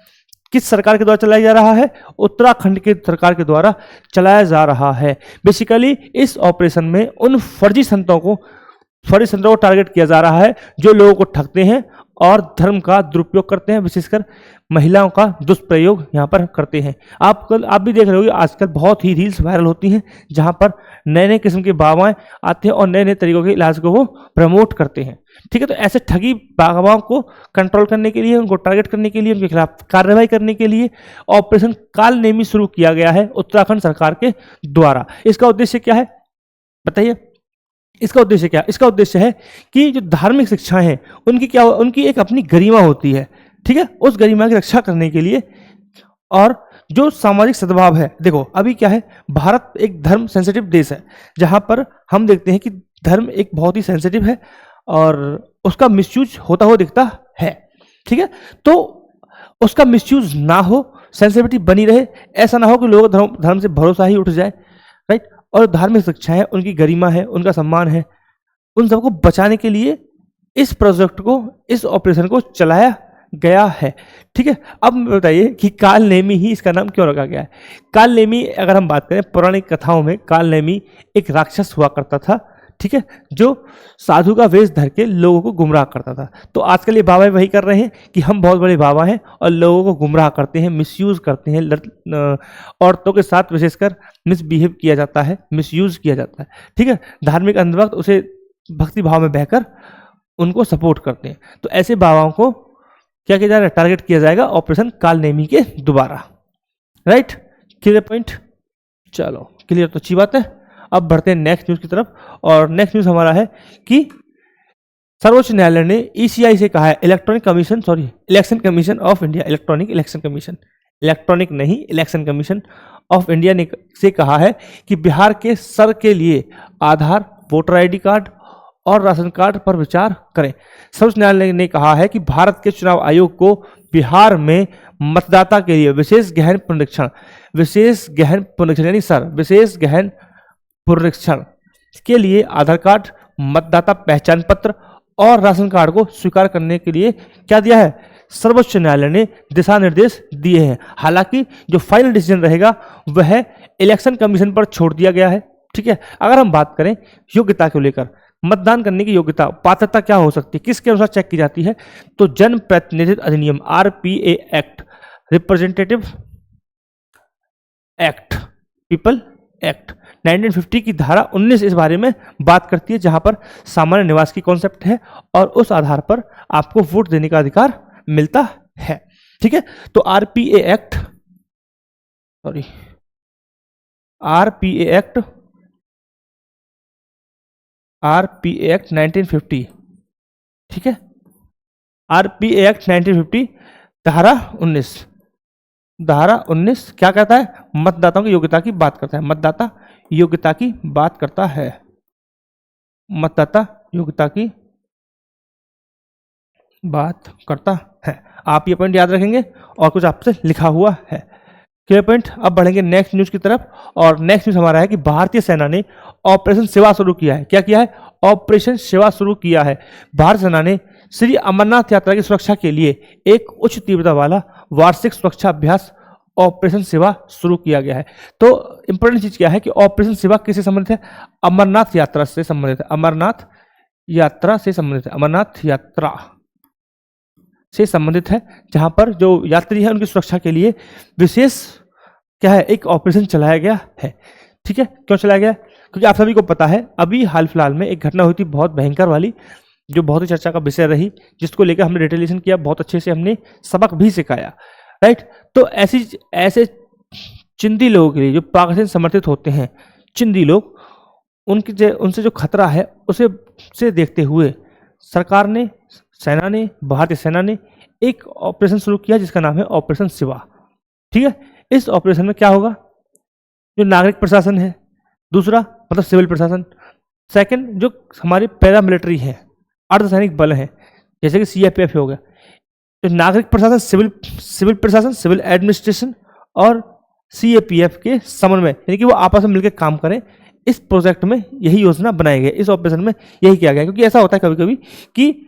किस सरकार के द्वारा चलाया जा रहा है, उत्तराखंड के सरकार के द्वारा चलाया जा रहा है। बेसिकली इस ऑपरेशन में उन फर्जी संतों को टारगेट किया जा रहा है जो लोगों को ठगते हैं और धर्म का दुरुपयोग करते हैं, विशेषकर महिलाओं का दुष्प्रयोग यहाँ पर करते हैं। आप भी देख रहे होंगे आजकल बहुत ही रील्स वायरल होती हैं जहाँ पर नए नए किस्म के बाबाएं आते हैं और नए नए तरीकों के इलाज को वो प्रमोट करते हैं। ठीक है, तो ऐसे ठगी बाबाओं को कंट्रोल करने के लिए, उनको टारगेट करने के लिए, उनके खिलाफ कार्रवाई करने के लिए ऑपरेशन कालनेमी शुरू किया गया है उत्तराखंड सरकार के द्वारा। इसका उद्देश्य क्या है बताइए? इसका उद्देश्य क्या? इसका उद्देश्य है कि जो धार्मिक शिक्षाएं हैं उनकी एक अपनी गरिमा होती है। ठीक है, उस गरिमा की रक्षा करने के लिए और जो सामाजिक सद्भाव है। देखो अभी क्या है, भारत एक धर्म सेंसिटिव देश है जहां पर हम देखते हैं कि धर्म एक बहुत ही सेंसिटिव है और उसका मिसयूज होता हुआ दिखता है। ठीक है, तो उसका मिसयूज ना हो, सेंसिटिविटी बनी रहे, ऐसा ना हो कि लोगों को धर्म से भरोसा ही उठ जाए। राइट, और धार्मिक शिक्षाएं, उनकी गरिमा है, उनका सम्मान है, उन सबको बचाने के लिए इस प्रोजेक्ट को, इस ऑपरेशन को चलाया गया है। ठीक है, अब बताइए कि कालनेमी ही इसका नाम क्यों रखा गया है? कालनेमी, अगर हम बात करें पौराणिक कथाओं में, कालनेमी एक राक्षस हुआ करता था। ठीक है, जो साधु का वेश धर के लोगों को गुमराह करता था। तो आजकल ये बाबा वही कर रहे हैं कि हम बहुत बड़े बाबा हैं और लोगों को गुमराह करते हैं, मिसयूज करते हैं। औरतों के साथ विशेषकर मिसबिहेव किया जाता है, मिसयूज किया जाता है। ठीक है, धार्मिक अंधभक्त उसे भक्ति भाव में बहकर उनको सपोर्ट करते हैं। तो ऐसे बाबाओं को क्या किया जा रहा है? टारगेट किया जाएगा ऑपरेशन कालनेमी के दोबारा। Right, clear point? चलो क्लियर तो अच्छी बात है। अब बढ़ते हैं नेक्स्ट न्यूज की तरफ, और नेक्स्ट न्यूज हमारा है कि सर्वोच्च न्यायालय ने ईसीआई से कहा है, election commission of India, electronic नहीं, इलेक्शन कमीशन ऑफ इंडिया ने से कहा है कि बिहार के सर के लिए आधार, वोटर आईडी कार्ड और राशन कार्ड पर विचार करें। सर्वोच्च न्यायालय ने कहा है कि भारत के चुनाव आयोग को बिहार में मतदाता के लिए विशेष गहन पुनरीक्षण के लिए आधार कार्ड, मतदाता पहचान पत्र और राशन कार्ड को स्वीकार करने के लिए क्या दिया है? सर्वोच्च न्यायालय ने दिशा निर्देश दिए हैं। हालांकि जो फाइनल डिसीजन रहेगा वह इलेक्शन कमीशन पर छोड़ दिया गया है। ठीक है, अगर हम बात करें योग्यता को लेकर, मतदान करने की योग्यता, पात्रता क्या हो सकती है, किसके अनुसार चेक की जाती है? तो जन प्रतिनिधित्व अधिनियम RPA act, representative act, people act 1950 की धारा 19 इस बारे में बात करती है, जहां पर सामान्य निवास की कॉन्सेप्ट है और उस आधार पर आपको वोट देने का अधिकार मिलता है। ठीक है, तो आरपीए एक्ट 1950। ठीक है, आरपीए एक्ट 1950 धारा 19 क्या कहता है? मतदाताओं की योग्यता की बात करता है। मतदाता योग्यता की बात करता है। आप ये पॉइंट याद रखेंगे और कुछ आपसे लिखा हुआ है। Clear point? अब बढ़ेंगे नेक्स्ट न्यूज की तरफ, और नेक्स्ट न्यूज हमारा है कि भारतीय सेना ने ऑपरेशन सेवा शुरू किया है। क्या किया है? ऑपरेशन सेवा शुरू किया है। भारतीय सेना ने श्री अमरनाथ यात्रा की सुरक्षा के लिए एक उच्च तीव्रता वाला वार्षिक सुरक्षा अभ्यास ऑपरेशन सेवा शुरू किया गया है। तो इंपॉर्टेंट चीज क्या है कि ऑपरेशन सेवा किससे संबंधित है? अमरनाथ यात्रा से संबंधित है। अमरनाथ यात्रा से संबंधित है, जहां पर जो यात्री है उनकी सुरक्षा के लिए विशेष क्या है, एक ऑपरेशन चलाया गया है। ठीक है, क्यों चलाया गया? क्योंकि आप सभी को पता है अभी हाल फिलहाल में एक घटना हुई थी बहुत भयंकर वाली, जो बहुत ही चर्चा का विषय रही, जिसको लेकर हमने डिटेलेशन किया, बहुत अच्छे से हमने सबक भी सिखाया। राइट, तो ऐसे चिंदी लोगों के लिए जो पाकिस्तान समर्थित होते हैं, चिंदी लोग, उनसे जो खतरा है उसे देखते हुए सरकार ने, भारतीय सेना ने एक ऑपरेशन शुरू किया जिसका नाम है ऑपरेशन शिवा। ठीक है, इस ऑपरेशन में क्या होगा? जो नागरिक प्रशासन है, दूसरा मतलब सिविल प्रशासन, सेकंड जो हमारी पैरामिलिट्री है, अर्धसैनिक बल है, जैसे कि सीआरपीएफ हो गया, तो नागरिक प्रशासन, सिविल प्रशासन, सिविल एडमिनिस्ट्रेशन और सीएपीएफ के समन्वय, यानी कि वो आपस में मिलकर काम करें। इस प्रोजेक्ट में यही योजना बनाई गई, इस ऑपरेशन में यही किया गया। क्योंकि ऐसा होता है कभी कभी कि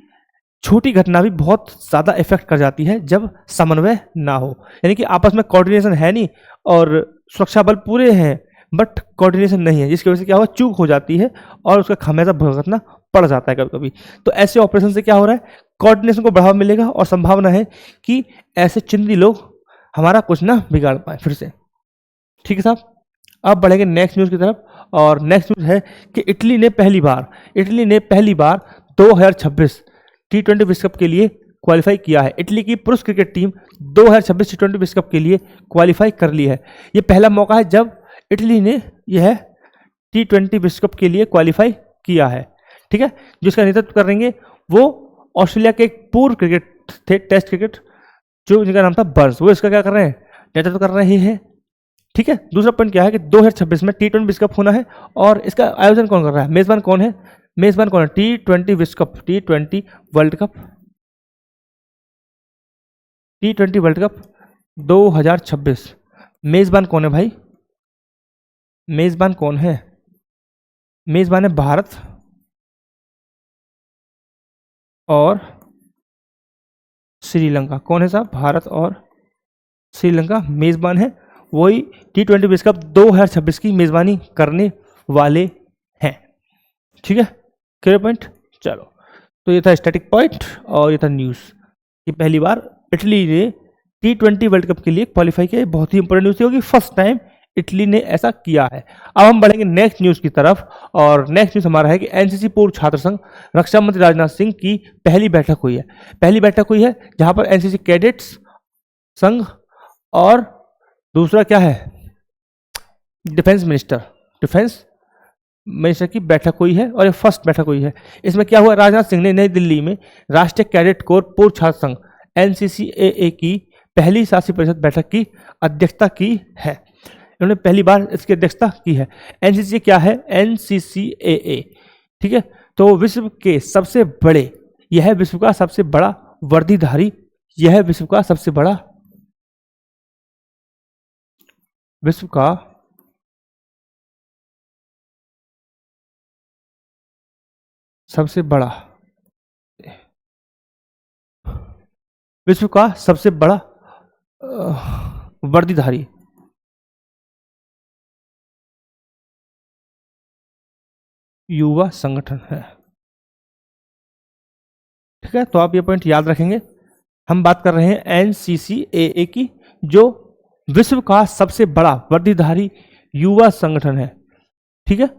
छोटी घटना भी बहुत ज़्यादा इफेक्ट कर जाती है जब समन्वय ना हो, यानी कि आपस में कोऑर्डिनेशन है नहीं और सुरक्षा बल पूरे हैं बट कोऑर्डिनेशन नहीं है, जिसकी वजह से क्या हुआ, चूक हो जाती है और उसका खामियाजा भुगतना पड़ जाता है कभी कभी। तो ऐसे ऑपरेशन से क्या हो रहा है, कोऑर्डिनेशन को बढ़ावा मिलेगा और संभावना है कि ऐसे चिंदी लोग हमारा कुछ ना बिगाड़ पाए फिर से। ठीक है साहब, अब बढ़ेंगे नेक्स्ट न्यूज़ की तरफ। और नेक्स्ट न्यूज़ है कि इटली ने पहली बार 2026 T20 विश्व कप के लिए क्वालिफाई किया है। इटली की पुरुष क्रिकेट टीम 2026 T20 विश्व कप के लिए क्वालिफाई कर ली है। ये पहला मौका है जब इटली ने यह T20 विश्व कप के लिए क्वालिफाई किया है। ठीक है, जिसका नेतृत्व करेंगे वो ऑस्ट्रेलिया के एक पूर्व क्रिकेट थे, टेस्ट क्रिकेट, जो जिनका नाम था बर्न्स, वो इसका क्या कर रहे हैं, नेतृत्व कर रहे हैं। ठीक है, दूसरा पॉइंट क्या है कि 2026 में T20 विश्व कप होना है और इसका आयोजन कौन कर रहा है, मेजबान कौन है, T20 विश्व cup, T20 world cup, T20 world cup 2026 मेजबान कौन है भाई, मेजबान कौन है, मेजबान है भारत और श्रीलंका। कौन है साहब, भारत और श्रीलंका मेजबान है, वही T20 विश्व कप 2026 की मेजबानी करने वाले हैं। ठीक है, क्लियर पॉइंट। चलो, तो ये था स्टैटिक पॉइंट और ये था न्यूज़ कि पहली बार इटली ने T20 वर्ल्ड कप के लिए क्वालिफाई किया। बहुत ही इंपॉर्टेंट न्यूज़ होगी, फर्स्ट टाइम इटली ने ऐसा किया है। अब हम बढ़ेंगे नेक्स्ट न्यूज़ की तरफ और नेक्स्ट न्यूज़ हमारा है कि एनसीसी पूर्व छात्र संघ रक्षा मंत्री राजनाथ सिंह की पहली बैठक हुई है जहां पर एनसीसी कैडेट्स संघ और दूसरा क्या है, डिफेंस मिनिस्टर की बैठक हुई है और ये फर्स्ट बैठक हुई है। इसमें क्या हुआ, राजनाथ सिंह ने नई दिल्ली में राष्ट्रीय कैडेट कोर पूर्व छात्र संघ NCCAA की पहली शासी परिषद बैठक की अध्यक्षता की है। इन्होंने पहली बार इसकी अध्यक्षता की है। NCCA क्या है, NCCAA, ठीक है, तो विश्व के सबसे बड़े, यह विश्व का सबसे बड़ा वर्दीधारी, यह विश्व का सबसे बड़ा विश्व का सबसे बड़ा वर्दीधारी युवा संगठन है। ठीक है, तो आप ये पॉइंट याद रखेंगे। हम बात कर रहे हैं NCCAA की, जो विश्व का सबसे बड़ा वर्दीधारी युवा संगठन है। ठीक है,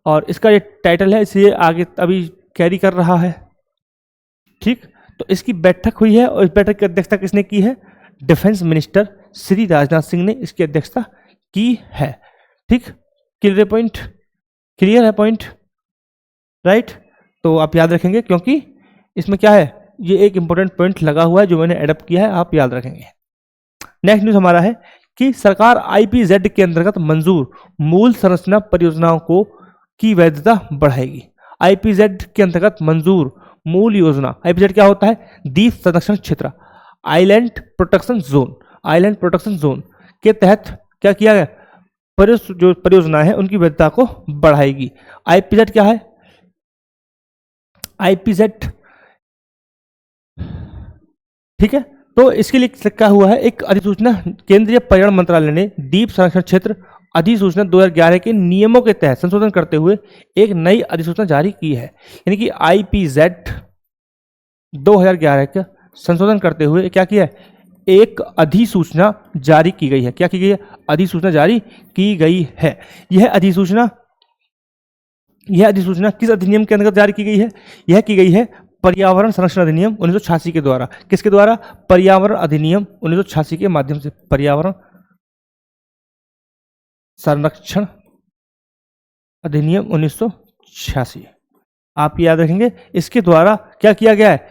और इसका ये टाइटल है, इसे आगे अभी कैरी कर रहा है। ठीक, तो इसकी बैठक हुई है और इस बैठक की अध्यक्षता किसने की है, डिफेंस मिनिस्टर श्री राजनाथ सिंह ने इसकी अध्यक्षता की है। ठीक, क्लियर है पॉइंट, राइट। तो आप याद रखेंगे क्योंकि इसमें क्या है, ये एक इंपॉर्टेंट पॉइंट लगा हुआ है जो मैंने एडप्ट किया है, आप याद रखेंगे। नेक्स्ट न्यूज हमारा है कि सरकार IPZ के अंतर्गत मंजूर मूल संरचना परियोजनाओं को की वैधता बढ़ाएगी। IPZ के अंतर्गत मंजूर मूल योजना, IPZ क्या होता है, द्वीप संरक्षण क्षेत्र, आइलैंड प्रोटेक्शन जोन के तहत क्या किया गया, जो परियोजना है उनकी वैधता को बढ़ाएगी। IPZ क्या है, IPZ, ठीक है, तो इसके लिए लिखा हुआ है एक अधिसूचना, केंद्रीय पर्यावरण मंत्रालय ने द्वीप संरक्षण क्षेत्र अधिसूचना 2011 के नियमों के तहत संशोधन करते हुए एक नई अधिसूचना जारी की है। यानी कि IPZ 2011 का संशोधन करते हुए क्या किया है, एक अधिसूचना जारी की गई है। क्या की गई है, अधिसूचना जारी की गई है। यह अधिसूचना किस अधिनियम के अंतर्गत जारी की गई है, यह की गई है पर्यावरण संरक्षण अधिनियम 1986 के द्वारा। किसके द्वारा, पर्यावरण अधिनियम 1986 के माध्यम से, पर्यावरण संरक्षण अधिनियम 1986, आप याद रखेंगे। इसके द्वारा क्या किया गया है,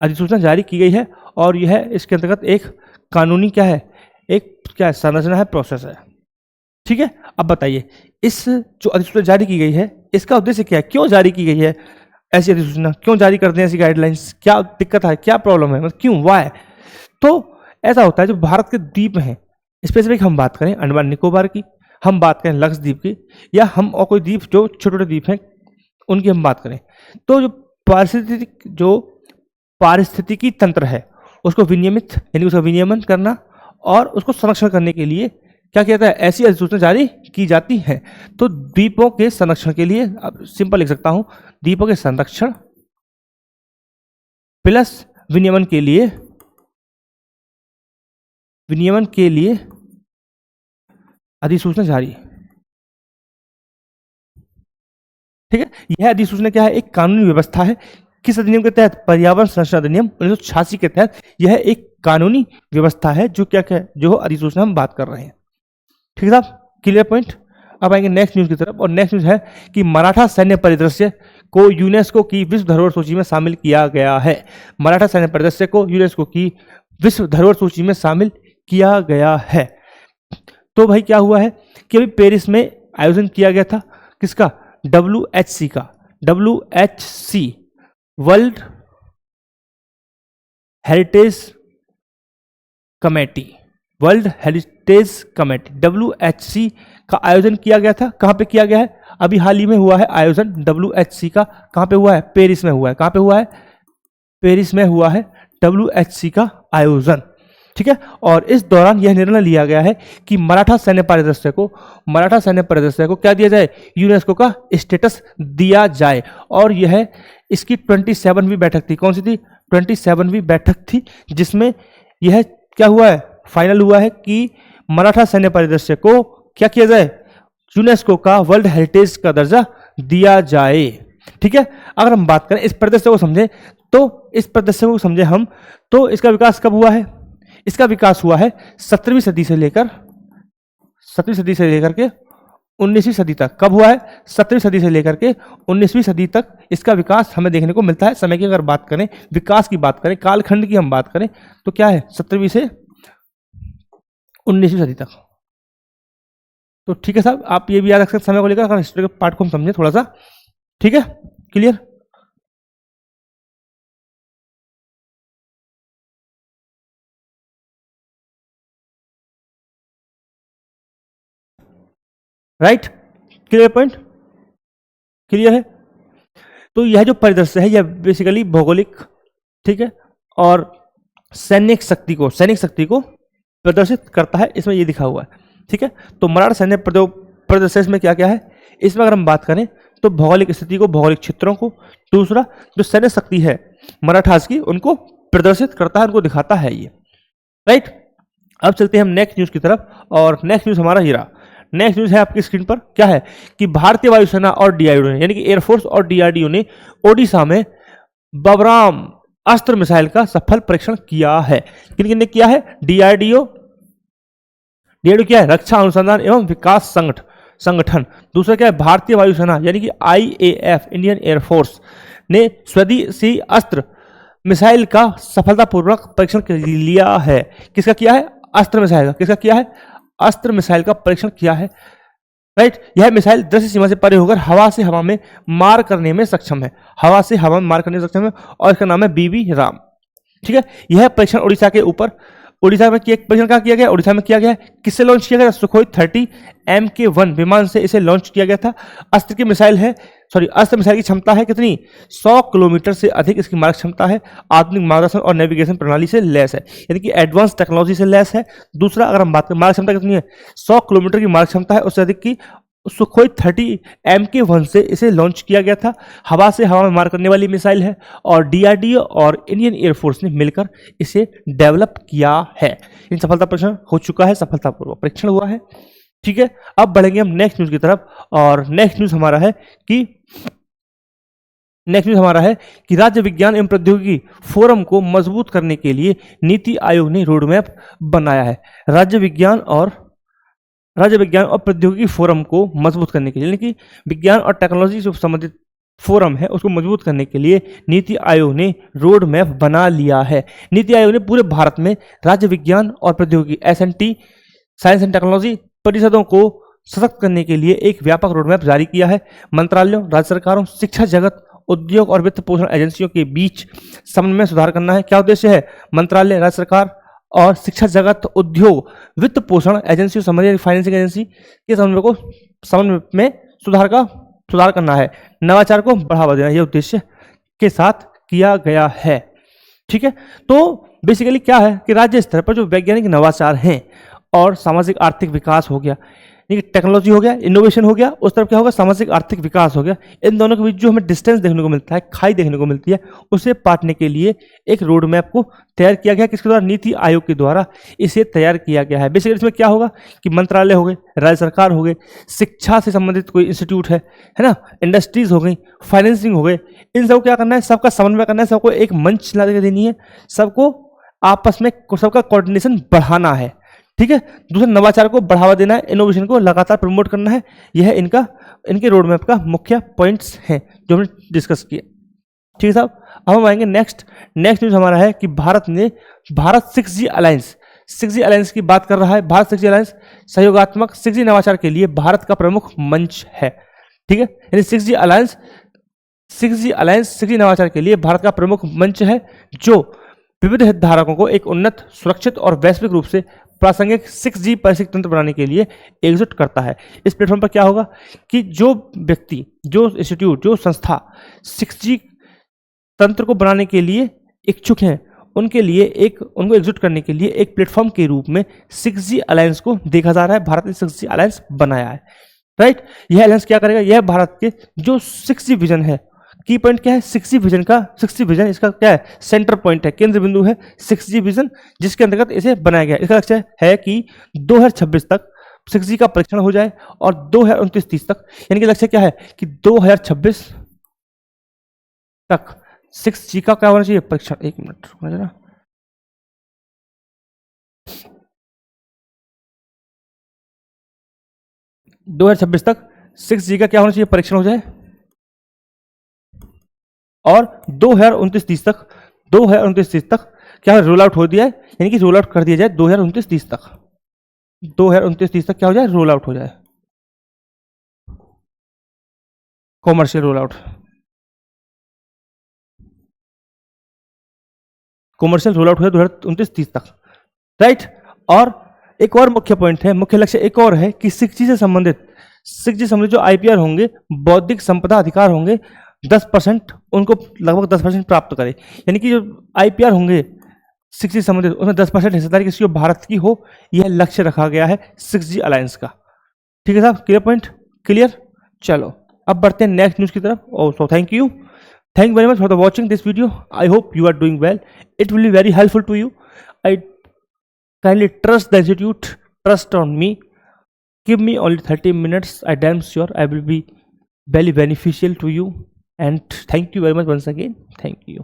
अधिसूचना जारी की गई है और यह इसके अंतर्गत एक कानूनी क्या है, एक क्या है, संरचना है, प्रोसेस है। ठीक है, अब बताइए इस जो अधिसूचना जारी की गई है इसका उद्देश्य क्या है, क्यों जारी की गई है ऐसी अधिसूचना, क्यों जारी करते हैं ऐसी गाइडलाइंस, क्या दिक्कत है, क्या प्रॉब्लम है, मतलब क्यों, वाई। तो ऐसा होता है जो भारत के द्वीप हैं, स्पेसिफिक हम बात करें अंडमान निकोबार की, हम बात करें लक्षद्वीप की, या हम और कोई द्वीप जो छोटे छोटे द्वीप हैं उनकी हम बात करें, तो जो पारिस्थितिकी तंत्र है उसको विनियमित, यानी उसका विनियमन करना और उसको संरक्षण करने के लिए क्या कहता है, ऐसी अधिसूचना जारी की जाती है। तो द्वीपों के संरक्षण के लिए, अब सिंपल लिख सकता हूं, द्वीपों के संरक्षण प्लस विनियमन के लिए अधिसूचना जारी। ठीक है, यह अधिसूचना क्या है? एक कानूनी व्यवस्था है। किस अधिनियम के तहत? पर्यावरण संरक्षण अधिनियम 1986 के तहत यह एक कानूनी व्यवस्था है जो क्या है, जो अधिसूचना हम बात कर रहे हैं। ठीक है साहब, क्लियर पॉइंट। अब आएंगे नेक्स्ट न्यूज की तरफ, और नेक्स्ट न्यूज है कि मराठा सैन्य परिदृश्य को यूनेस्को की विश्व धरोहर सूची में शामिल किया गया है। मराठा सैन्य परिदृश्य को यूनेस्को की विश्व धरोहर सूची में शामिल किया गया है। तो भाई क्या हुआ है कि अभी पेरिस में आयोजन किया गया था किसका? WHC का। WHC world heritage committee, WHC का आयोजन किया गया था। कहां पे किया गया है? अभी हाल ही में हुआ है आयोजन WHC का। कहां पे हुआ है? पेरिस में हुआ है। कहां पे हुआ है? पेरिस में हुआ है WHC का आयोजन। ठीक है, और इस दौरान यह निर्णय लिया गया है कि मराठा सैन्य परिदृश्य को क्या दिया जाए? यूनेस्को का स्टेटस दिया जाए। और यह इसकी 27वीं बैठक थी। कौन सी थी? 27वीं बैठक थी, जिसमें यह क्या हुआ है? फाइनल हुआ है कि मराठा सैन्य परिदृश्य को क्या किया जाए? यूनेस्को का वर्ल्ड हेरिटेज का दर्जा दिया जाए। ठीक है, अगर हम बात करें इस परिदृश्य को समझें, तो इस परिदृश्य को समझे हम, तो इसका विकास कब हुआ है? इसका विकास हुआ है 17वीं सदी से लेकर के 19वीं सदी तक। कब हुआ है? 17वीं सदी से लेकर के 19वीं सदी तक इसका विकास हमें देखने को मिलता है। समय की अगर बात करें, विकास की बात करें, कालखंड की हम बात करें, तो क्या है? 17वीं से 19वीं सदी तक। तो ठीक है साहब, आप ये भी याद रख सकते समय को लेकर, अगर हिस्ट्री के पार्ट को हम समझे थोड़ा सा। ठीक है, clear. Right, clear point, clear है। तो यह जो परिदृश्य है, यह बेसिकली भौगोलिक, ठीक है, और सैनिक शक्ति को प्रदर्शित करता है। इसमें ये दिखा हुआ है। ठीक है, तो मराठा सैन्य परिदृश्य में क्या क्या है? इसमें अगर हम बात करें तो भौगोलिक स्थिति को, भौगोलिक क्षेत्रों को, दूसरा जो सैन्य शक्ति है मराठास की, उनको प्रदर्शित करता है, उनको दिखाता है ये। राइट, अब चलते हैं हम नेक्स्ट न्यूज की तरफ, और नेक्स्ट न्यूज हमारा ये रहा। नेक्स्ट न्यूज है आपकी स्क्रीन पर, क्या है कि भारतीय वायुसेना और डीआरडीओ ने, यानी कि एयरफोर्स और डीआरडीओ ने ओडिशा में बबराम अस्त्र मिसाइल का सफल परीक्षण किया है। किन ने किया है? डीआरडीओ क्या है? रक्षा अनुसंधान एवं विकास संगठन। दूसरा क्या है? भारतीय वायुसेना यानी कि IAF, इंडियन एयरफोर्स ने स्वदेशी अस्त्र मिसाइल का सफलतापूर्वक परीक्षण कर लिया है। किसका किया है? अस्त्र मिसाइल का। किसका किया है? अस्त्र मिसाइल का परीक्षण किया है। राइट, यह मिसाइल दृश्य सीमा से परे होकर हवा से हवा में मार करने में सक्षम है। और इसका नाम है BB राम। ठीक है, यह परीक्षण उड़ीसा में परीक्षण कहाँ किया गया? उड़ीसा में किया गया। किससे लॉन्च किया गया? सुखोई 30 MK1 विमान से इसे लॉन्च किया गया था। अस्त्र मिसाइल की क्षमता है कितनी? 100 किलोमीटर से अधिक इसकी मारक क्षमता है। आधुनिक मार्गदर्शन और नेविगेशन प्रणाली से लैस है, यानी कि एडवांस टेक्नोलॉजी से लैस है। दूसरा, अगर हम बात करें मारक क्षमता कितनी है? 100 किलोमीटर की मारक क्षमता है, उससे अधिक की सुखोई 30 MK1 से इसे लॉन्च किया गया था। हवा से हवा में मार करने वाली मिसाइल है, और डीआरडीओ और इंडियन एयरफोर्स ने मिलकर इसे डेवलप किया है। इन सफलता परीक्षण हो चुका है, सफलतापूर्वक परीक्षण हुआ है। ठीक है, अब बढ़ेंगे हम नेक्स्ट न्यूज की तरफ, और नेक्स्ट न्यूज हमारा है कि राज्य विज्ञान एवं प्रौद्योगिकी फोरम को मजबूत करने के लिए नीति आयोग ने रोडमैप बनाया है। राज्य विज्ञान और प्रौद्योगिकी फोरम को मजबूत करने के लिए, यानी कि विज्ञान और टेक्नोलॉजी से संबंधित फोरम है, उसको मजबूत करने के लिए नीति आयोग ने रोड मैप बना लिया है। नीति आयोग ने पूरे भारत में राज्य विज्ञान और प्रौद्योगिकी SNT, साइंस एंड टेक्नोलॉजी परिषदों को सशक्त करने के लिए एक व्यापक रोड मैप जारी किया है। मंत्रालयों, राज्य सरकारों, शिक्षा जगत, उद्योग और वित्त पोषण एजेंसियों के बीच समन्वय में सुधार करना है। क्या उद्देश्य है? मंत्रालय, राज्य सरकार और शिक्षा जगत, उद्योग, वित्त पोषण एजेंसियों, संबंधित फाइनेंसिंग एजेंसी के समन्वय में सुधार करना है। नवाचार को बढ़ावा देना, यह उद्देश्य के साथ किया गया है। ठीक है, तो बेसिकली क्या है कि राज्य स्तर पर जो वैज्ञानिक नवाचार हैं और सामाजिक आर्थिक विकास हो गया, यानी कि टेक्नोलॉजी हो गया, इनोवेशन हो गया, उस तरफ क्या होगा, सामाजिक आर्थिक विकास हो गया। इन दोनों के बीच जो हमें डिस्टेंस देखने को मिलता है, खाई देखने को मिलती है, उसे पाटने के लिए एक रोड मैप को तैयार किया गया। किसके द्वारा? नीति आयोग के द्वारा इसे तैयार किया गया है। बेसिकली इसमें क्या होगा कि मंत्रालय हो गए, राज्य सरकार हो गए, शिक्षा से संबंधित कोई इंस्टीट्यूट है ना, इंडस्ट्रीज हो गई, फाइनेंसिंग हो गए, इन सबको क्या करना है, सबका समन्वय करना है, सबको एक मंच ला के देनी है, सबको आपस में सबका कोऑर्डिनेशन बढ़ाना है। ठीक है। दूसरा, नवाचार को बढ़ावा देना है, इनोवेशन को लगातार प्रमोट करना है। यह इनके रोड मैप का मुख्य पॉइंट्स हैं जो हमने डिस्कस किए। ठीक है साहब। अब हम आएंगे नेक्स्ट न्यूज हमारा है कि भारत 6G अलायंस की बात कर रहा है। भारत 6G अलायंस सहयोगात्मक 6G नवाचार के लिए भारत का प्रमुख मंच है। ठीक है। यानी 6G अलायंस 6G नवाचार के लिए भारत का प्रमुख मंच है, जो विविध हितधारकों को एक उन्नत, सुरक्षित और वैश्विक रूप से प्रासंगिक 6G पारिस्थितिक तंत्र बनाने के लिए एकजुट करता है। इस प्लेटफॉर्म पर क्या होगा कि जो व्यक्ति, जो इंस्टीट्यूट, जो संस्था 6G तंत्र को बनाने के लिए इच्छुक हैं, उनको एकजुट करने के लिए एक प्लेटफॉर्म के रूप में 6G अलायंस को देखा जा रहा है। भारत ने 6G अलायंस बनाया है, राइट। यह अलायंस क्या करेगा? यह भारत के जो 6G विजन है, की पॉइंट क्या है 6G विजन, इसका क्या है, सेंटर पॉइंट है, केंद्र बिंदु है 6G विजन, जिसके अंतर्गत इसे बनाया गया। इसका लक्ष्य है कि 2026 तक 6G का परीक्षण हो जाए और 2029-30 तक, यानी कि लक्ष्य क्या है कि 2026 तक 6G का क्या होना चाहिए, परीक्षण। एक मिनट जरा, तक 6G का क्या होना चाहिए, परीक्षण हो जाए, और 2029-30 तक क्या रोल आउट हो दिया है, यानी कि रोल आउट कर दिया जाए 2029-30 तक। 2029-30 तक क्या हो जाए, रोल आउट हो जाए, कॉमर्शियल रोल आउट, हो जाए 2029-30 तक, राइट। और एक और मुख्य पॉइंट है, मुख्य लक्ष्य एक और है कि 6G से संबंधित जो IPR होंगे, बौद्धिक संपदा अधिकार होंगे, 10% उनको लगभग 10% प्राप्त करे। यानी कि जो IPR होंगे 6G संबंधित, उसमें 10% हिस्सेदारी किसी भारत की हो, यह लक्ष्य रखा गया है 6G अलायंस का। ठीक है साहब, क्लियर पॉइंट, क्लियर। चलो अब बढ़ते हैं नेक्स्ट न्यूज की तरफ। So thank you very much for the watching this video. I hope you are doing well, it will be very helpful to you. I kindly trust the institute, trust on me, give me only 30 minutes. I damn sure I will be very beneficial to you, and thank you very much once again. Thank you.